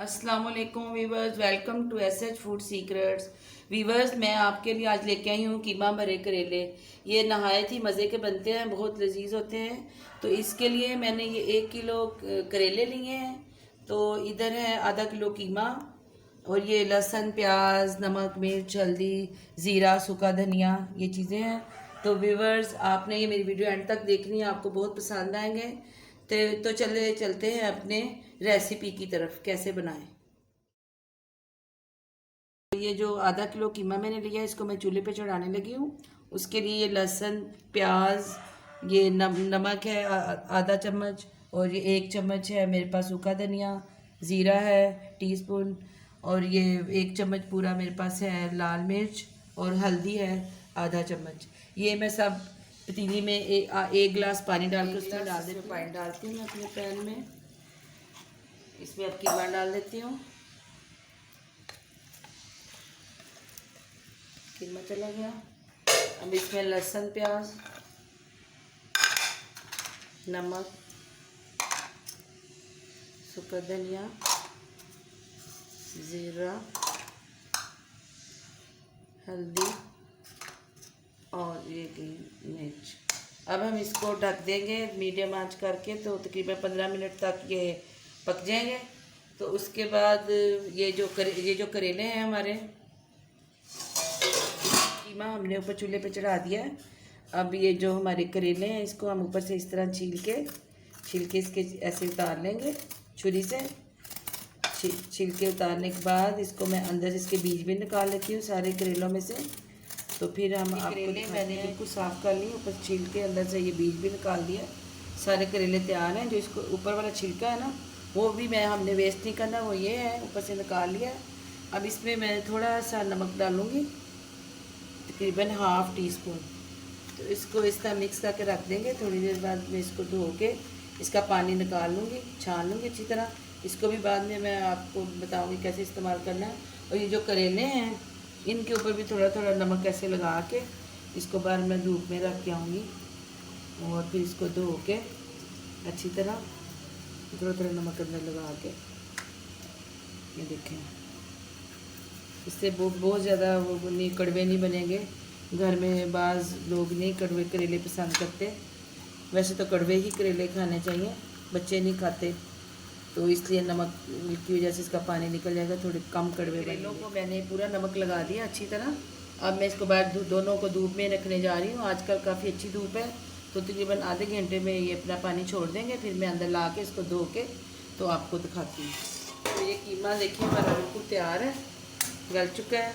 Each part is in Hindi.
अस्सलाम वालेकुम viewers, welcome to SH food secrets. Viewers, मैं आपके लिए आज लेके आई हूँ कीमा भरे करेले। ये नहायत ही मज़े के बनते हैं, बहुत लजीज होते हैं। तो इसके लिए मैंने ये 1 किलो करेले लिए हैं। तो इधर है आधा किलो कीमा, और ये लहसुन, प्याज, नमक, मिर्च, हल्दी, ज़ीरा, सूखा धनिया, ये चीज़ें हैं। तो व्यूवर्स, आपने ये मेरी वीडियो एंड तक देखनी है, आपको बहुत पसंद आएंगे। तो चलते हैं अपने रेसिपी की तरफ, कैसे बनाएं। ये जो आधा किलो कीमा मैंने लिया है, इसको मैं चूल्हे पे चढ़ाने लगी हूँ। उसके लिए ये लहसुन, प्याज, ये नमक है आधा चम्मच, और ये 1 चम्मच है मेरे पास सूखा धनिया, ज़ीरा है टीस्पून, और ये 1 चम्मच पूरा मेरे पास है लाल मिर्च, और हल्दी है आधा चम्मच। ये मैं सब पतीली में एक गिलास पानी डाल के उसमें डाल देती हूँ। पानी डालती हूँ मैं अपने पैन में। इसमें अब कीमा डाल देती हूँ। कीमा चला गया। अब इसमें लहसुन, प्याज, नमक, सूखा धनिया, ज़ीरा, हल्दी और ये ग्रीन मिर्च। अब हम इसको ढक देंगे मीडियम आंच करके, तो तकरीबन 15 मिनट तक ये पक जाएंगे। तो उसके बाद ये जो करेले हैं हमारे, कीमा हमने ऊपर चूल्हे पे चढ़ा दिया है। अब ये जो हमारे करेले हैं, इसको हम ऊपर से इस तरह छील के इसके ऐसे उतार लेंगे छुरी से। छील के उतारने के बाद इसको मैं अंदर से इसके बीज भी निकाल लेती हूँ सारे करेलों में से। तो फिर हम करेले मैंने बिल्कुल साफ़ कर लिए, ऊपर छील के अंदर से ये बीज भी निकाल दिया। सारे करेले तैयार हैं। जो इसको ऊपर वाला छिलका है ना, वो भी हमने वेस्ट नहीं करना, वो ये है, ऊपर से निकाल लिया। अब इसमें मैं थोड़ा सा नमक डालूँगी, तकरीबन ½ टीस्पून। तो इसको इस तरह मिक्स करके रख देंगे। थोड़ी देर बाद मैं इसको धो के इसका पानी निकाल लूँगी, छान लूँगी अच्छी तरह। इसको भी बाद में मैं आपको बताऊँगी कैसे इस्तेमाल करना है। और ये जो करेले हैं, इनके ऊपर भी थोड़ा थोड़ा नमक ऐसे लगा के इसको बाहर मैं धूप में रख के आऊँगी, और फिर इसको धो के अच्छी तरह थोड़ा थोड़ा नमक अंदर लगा के, ये देखें, इससे बहुत ज़्यादा वो नहीं, कड़वे नहीं बनेंगे। घर में बाज़ लोग नहीं कड़वे करेले पसंद करते, वैसे तो कड़वे ही करेले खाने चाहिए, बच्चे नहीं खाते, तो इसलिए नमक की वजह से इसका पानी निकल जाएगा, थोड़े कम कड़वे। करेलों को मैंने पूरा नमक लगा दिया अच्छी तरह। अब मैं इसको बाहर दोनों को धूप में रखने जा रही हूँ। आजकल काफ़ी अच्छी धूप है, तो तकरीबन आधे घंटे में ये अपना पानी छोड़ देंगे। फिर मैं अंदर ला के इसको धो के तो आपको दिखाती हूँ। तो ये कीमा देखिए हमारा बिल्कुल तैयार है, गल चुका है।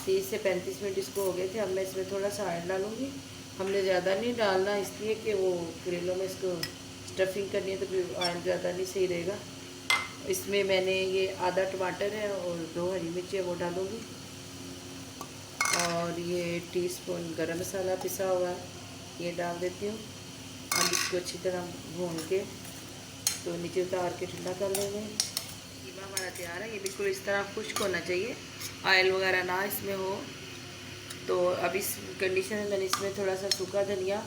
30 से 35 मिनट इसको हो गए थे। अब मैं इसमें थोड़ा सा ऑयल डालूँगी। हमने ज़्यादा नहीं डालना, इसलिए कि वो करेलों में इसको स्टफिंग करनी है, तो फिर ऑयल ज़्यादा नहीं सही रहेगा। इसमें मैंने ये आधा टमाटर है और 2 हरी मिर्चें वो डालूँगी, और ये टीस्पून गरम मसाला पिसा हुआ ये डाल देती हूँ। अब इसको अच्छी तरह भून के तो नीचे उतार के ठंडा कर लेंगे। कीमा हमारा तैयार है। ये बिल्कुल इस तरह खुश्क होना चाहिए, ऑयल वगैरह ना इसमें हो। तो अब इस कंडीशन में मैंने इसमें थोड़ा सा सूखा धनिया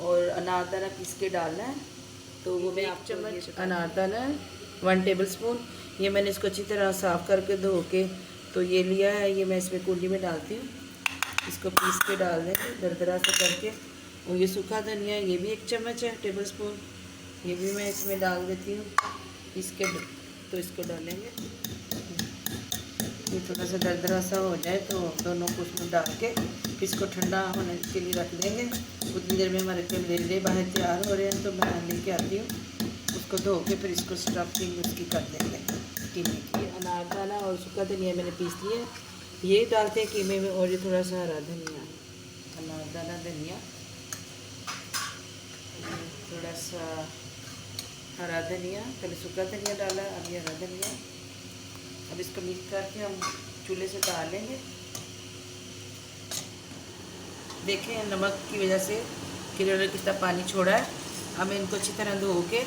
और अनारदाना पीस के डालना है। तो वो मैं 1 चम्मच अनारदाना है, 1 टेबल स्पून। ये मैंने इसको अच्छी तरह साफ़ करके धो के तो ये लिया है। ये मैं इसमें कूली में डालती हूँ, इसको पीस के डाल देंगे दरदरा से करके। और ये सूखा धनिया, ये भी 1 चम्मच है, टेबल स्पून, ये भी मैं इसमें डाल देती हूँ पीस के। तो इसको डालेंगे, ये थोड़ा सा दरदरा सा हो जाए तो दोनों को उसमें डाल के इसको ठंडा होने के लिए रख देंगे। उतनी देर में हमारे करेले बाहर तैयार हो रहे हैं, तो मैं लेके आती हूँ उसको धो के, फिर इसको स्टफिंग उसकी कर देंगे कीमे की। अनारदाना और सूखा धनिया मैंने पीस लिया, ये डालते हैं कीमे में। और ये थोड़ा सा हरा धनिया, अनारदाना, धनिया, थोड़ा सा हरा धनिया, पहले सूखा धनिया डाला, अब ये हरा धनिया। अब इसको मिक्स करके हम चूल्हे से उतार लेंगे। देखें नमक की वजह से करेले कितना पानी छोड़ा है। अब मैं इनको अच्छी तरह धो के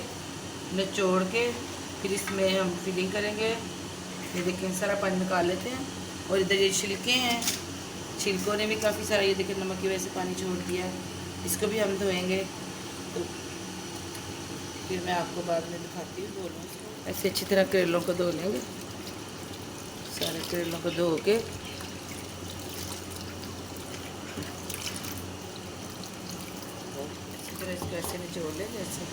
निचोड़ के फिर इसमें हम फिलिंग करेंगे। ये देखें सारा पानी निकाल लेते हैं। और इधर ये छिलके हैं, छिलकों ने भी काफ़ी सारा, ये देखें नमक की वजह से पानी छोड़ दिया है, इसको भी हम धोएंगे। तो फिर मैं आपको बाद में दिखाती हूँ। बोलूँ ऐसे अच्छी तरह करेलों को धो लेंगे। सारे करेलों को धो के अच्छी तरह इसको ऐसे निचोड़ लें जैसे।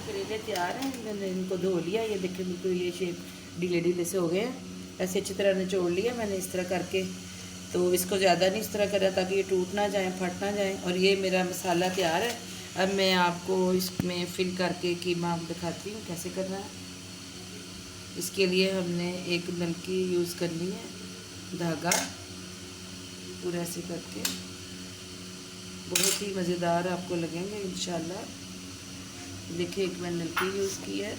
करेले तैयार हैं, मैंने इनको धो लिया। ये देखिए बिल्कुल ये शेप ढीले ढीले से हो गए हैं। ऐसे अच्छी तरह निचोड़ लिया मैंने इस तरह करके। तो इसको ज़्यादा नहीं इस तरह करा ताकि ये टूट ना जाए, फट ना जाए। और ये मेरा मसाला तैयार है। अब मैं आपको इसमें फिल करके कीमा दिखाती हूँ कैसे करना है। इसके लिए हमने एक नलकी यूज़ करनी है, धागा पूरा ऐसे करके। बहुत ही मज़ेदार आपको लगेंगे इंशाल्लाह। देखिए एक मैंने नलकी यूज़ की है।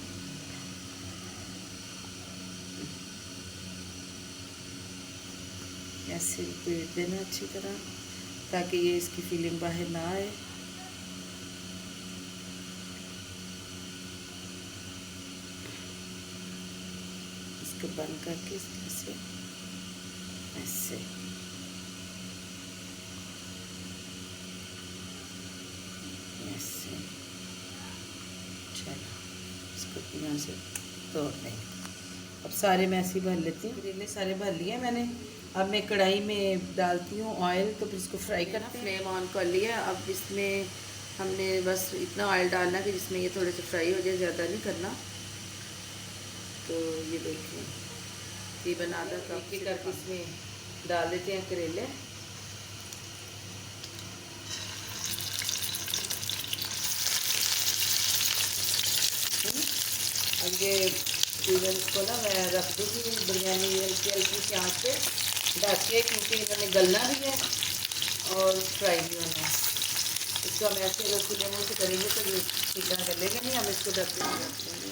ऐसे लपेट देना अच्छी तरह ताकि ये इसकी फीलिंग बाहर ना आए। इसको बंद करके इस तरह से ऐसे ऐसे। चलो इसको यहाँ से तोड़ देंगे। अब सारे मैं ऐसे ही भर लेती हूँ। करेले सारे भर लिए मैंने। अब मैं कढ़ाई में डालती हूँ ऑयल, तो फिर इसको फ्राई करना। फ्लेम ऑन कर लिया। अब इसमें हमने बस इतना ऑयल डालना कि जिसमें ये थोड़े से फ्राई हो जाए, ज़्यादा नहीं करना। तो ये देखिए ये बना था कप के करके इसमें डाल देते हैं करेले। अब ये इवन को ना मैं रख दूँगी बिरयानी हल्की हल्की सी आँच पे ढक के, क्योंकि इन्होंने गलना भी है और फ्राई भी होना है। इसको हम ऐसे अगर खुले मुँह से करेंगे तो ये सीधा गलेगा नहीं। हम इसको ढक के रख देंगे।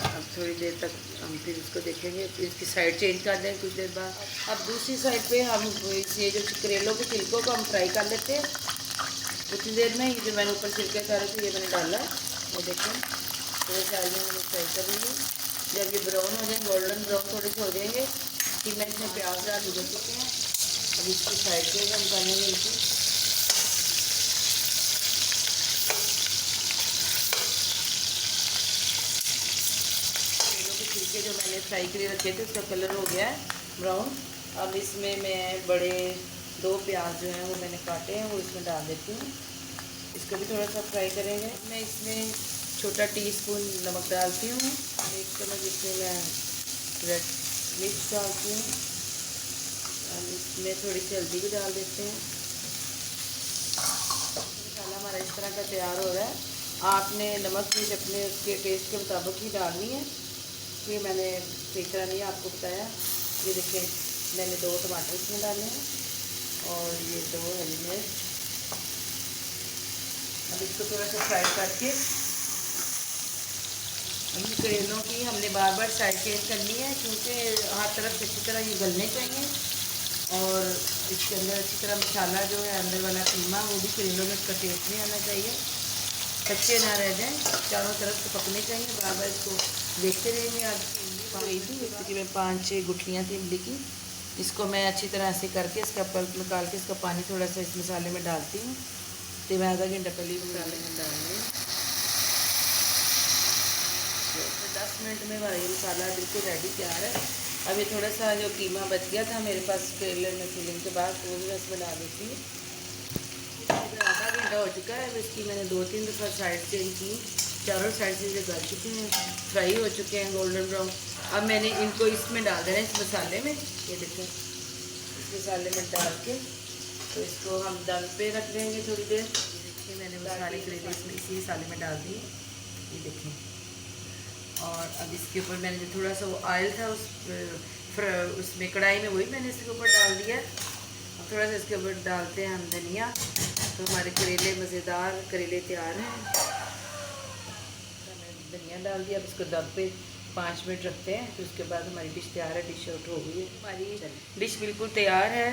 अब थोड़ी देर तक हम फिर इसको देखेंगे, फिर इसकी साइड चेंज कर देंगे कुछ देर बाद। अब दूसरी साइड पे हम ये जो करेलों के छिलकों को हम फ्राई कर लेते हैं उतनी देर में। ये जो मैंने ऊपर छिलके कर रहे थे ये मैंने डाला है, ये देखें थोड़े से आलू में फ्राई कर लेंगे। जब ये ब्राउन हो जाएंगे, गोल्डन ब्राउन थोड़े से हो जाएंगे, फिर मैं इसमें प्याज डाल दे चुके हैं। अब इसकी साइड से हम डालेंगे इनकी। छिलके जो मैंने फ्राई के लिए रखे थे उसका कलर हो गया है ब्राउन। अब इसमें मैं बड़े 2 प्याज जो हैं वो मैंने काटे हैं वो इसमें डाल देती हूँ। इसको भी थोड़ा सा फ्राई करेंगे। मैं इसमें छोटा टीस्पून नमक डालती हूँ, 1 चम्मच इसमें मैं रेड मिर्च डालती हूँ, और इसमें थोड़ी सी हल्दी भी डाल देते हैं। मसाला हमारा इस तरह का तैयार हो रहा है। आपने नमक मिर्च अपने उसके टेस्ट के मुताबिक ही डालनी है। ये मैंने सही तरह नहीं आपको बताया। ये देखिए मैंने 2 टमाटर इसमें डाले हैं और ये 2 हरी मिर्च। अब इसको थोड़ा सा फ्राई करके इन करेलों की हमने बार बार साइड चेंज करनी है, क्योंकि हर तरफ अच्छी तरह ये गलने चाहिए और इसके अंदर अच्छी तरह मसाला जो है अंदर वाला कीमा वो भी करेलों में इसका टेस्ट नहीं आना चाहिए, कच्चे ना रह जाएं, चारों तरफ से पकने चाहिए। बार बार इसको देखते रहेंगे। आज पाई थी जैसे कि मैं 5-6 गुठलियाँ थी इमली की। इसको मैं अच्छी तरह से करके इसका पल्प निकाल के इसका पानी थोड़ा सा इस मसाले में डालती हूँ। तो मैं आधा घंटा पहले मसाले में डाल रही हूँ। 10 मिनट में हमारा ये मसाला बिल्कुल रेडी तैयार है। अब ये थोड़ा सा जो कीमा बच गया था मेरे पास करेले में फिलिंग के बाद वो भी मैं इसमें डाल देती हूँ। आधा घंटा हो चुका है। अब इसकी मैंने 2-3 दफ़ा साइड चेंज की, चारों साइड से जो गल चुके हैं, फ्राई हो चुके हैं गोल्डन ब्राउन। अब मैंने इनको इसमें डाल देना है इस मसाले में। ये देखें इस मसाले में डाल के तो इसको हम दम पे रख देंगे थोड़ी देर। देखिए मैंने वो सारे करेले इसमें इसी मसाले में डाल दिए, ये देखें। और अब इसके ऊपर मैंने जो थोड़ा सा वो ऑयल था उसमें कढ़ाई में वही मैंने इसके ऊपर डाल दिया। अब थोड़ा सा इसके ऊपर डालते हैं हम धनिया। तो हमारे करेले मज़ेदार करेले तैयार हैं। मैंने धनिया डाल दिया। अब इसको दम पे 5 मिनट रखते हैं, फिर उसके बाद हमारी डिश तैयार है। डिश आउट हो गई है हमारी डिश बिल्कुल तैयार है।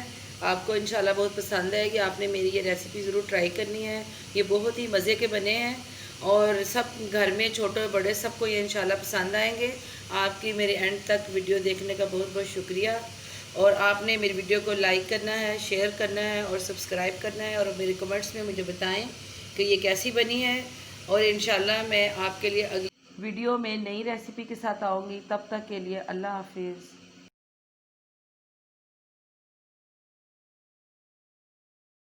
आपको इंशाल्लाह बहुत पसंद आएगी। आपने मेरी ये रेसिपी ज़रूर ट्राई करनी है। ये बहुत ही मज़े के बने हैं और सब घर में छोटे बड़े सबको ये इंशाल्लाह पसंद आएंगे। आपकी मेरे एंड तक वीडियो देखने का बहुत बहुत शुक्रिया। और आपने मेरी वीडियो को लाइक करना है, शेयर करना है और सब्सक्राइब करना है, और मेरे कमेंट्स में मुझे बताएं कि ये कैसी बनी है। और इंशाल्लाह मैं आपके लिए अगली वीडियो में नई रेसिपी के साथ आऊँगी। तब तक के लिए अल्लाह हाफिज़।